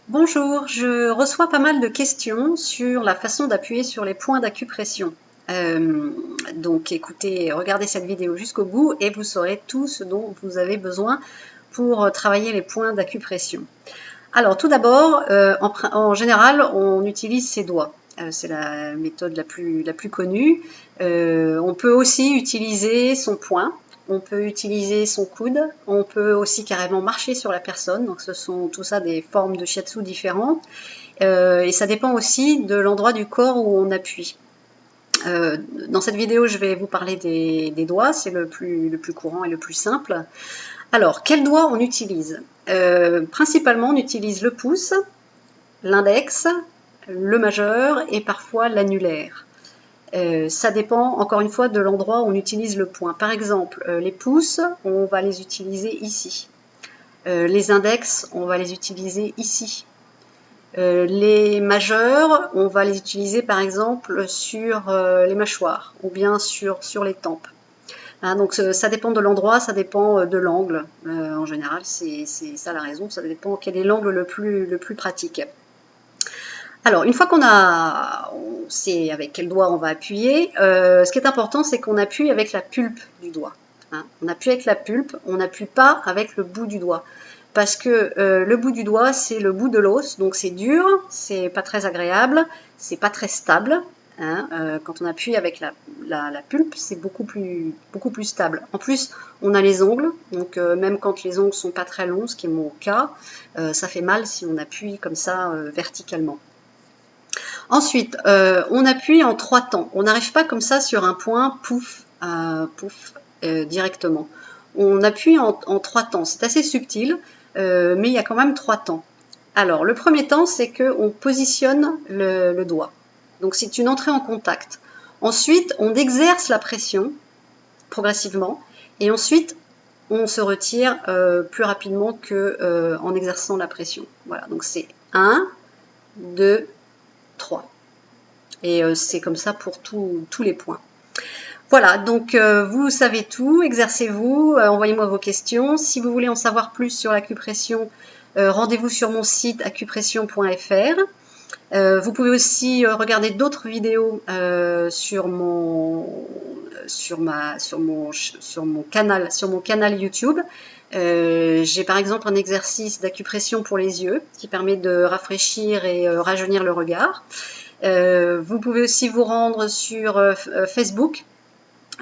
Bonjour, je reçois pas mal de questions sur la façon d'appuyer sur les points d'acupression. Euh, donc écoutez, regardez cette vidéo jusqu'au bout et vous saurez tout ce dont vous avez besoin pour travailler les points d'acupression. Alors tout d'abord, en général, on utilise ses doigts. C'est la méthode la plus connue. On peut aussi utiliser son poing, on peut utiliser son coude, on peut aussi carrément marcher sur la personne. Donc ce sont tout ça des formes de shiatsu différentes. Et ça dépend aussi de l'endroit du corps où on appuie. Dans cette vidéo, je vais vous parler des doigts, c'est le plus courant et le plus simple. Alors, quel doigt on utilise? Principalement, on utilise le pouce, l'index, le majeur et parfois l'annulaire. Ça dépend encore une fois de l'endroit où on utilise le poing. Par exemple, les pouces, on va les utiliser ici. Les index, on va les utiliser ici. Les majeurs, on va les utiliser par exemple sur les mâchoires ou bien sur les tempes. Hein, donc ça dépend de l'endroit, ça dépend de l'angle. En général, c'est ça la raison, ça dépend quel est l'angle le plus pratique. Alors, une fois on sait avec quel doigt on va appuyer, ce qui est important, c'est qu'on appuie avec la pulpe du doigt. Hein. On appuie avec la pulpe, on n'appuie pas avec le bout du doigt. Parce que le bout du doigt, c'est le bout de l'os, donc c'est dur, c'est pas très agréable, c'est pas très stable. Hein. Quand on appuie avec la pulpe, c'est beaucoup plus stable. En plus, on a les ongles, donc même quand les ongles sont pas très longs, ce qui est mon cas, ça fait mal si on appuie comme ça verticalement. Ensuite, on appuie en 3 temps. On n'arrive pas comme ça sur un point, pouf, pouf, directement. On appuie en 3 temps. C'est assez subtil, mais il y a quand même 3 temps. Alors, le premier temps, c'est qu'on positionne le doigt. Donc, c'est une entrée en contact. Ensuite, on exerce la pression progressivement. Et ensuite, on se retire plus rapidement qu'en exerçant la pression. Voilà, donc c'est 1, 2, 3. Et c'est comme ça pour tous les points. Voilà, donc vous savez tout, exercez-vous, envoyez-moi vos questions. Si vous voulez en savoir plus sur l'acupression, rendez-vous sur mon site acupression.fr. Vous pouvez aussi regarder d'autres vidéos sur mon canal YouTube. J'ai par exemple un exercice d'acupression pour les yeux qui permet de rafraîchir et rajeunir le regard. Vous pouvez aussi vous rendre sur Facebook.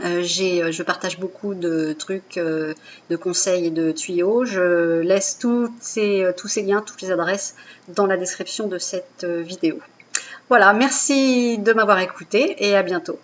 Je partage beaucoup de trucs, de conseils et de tuyaux. Je laisse tous ces liens, toutes les adresses dans la description de cette vidéo. Voilà, merci de m'avoir écouté et à bientôt.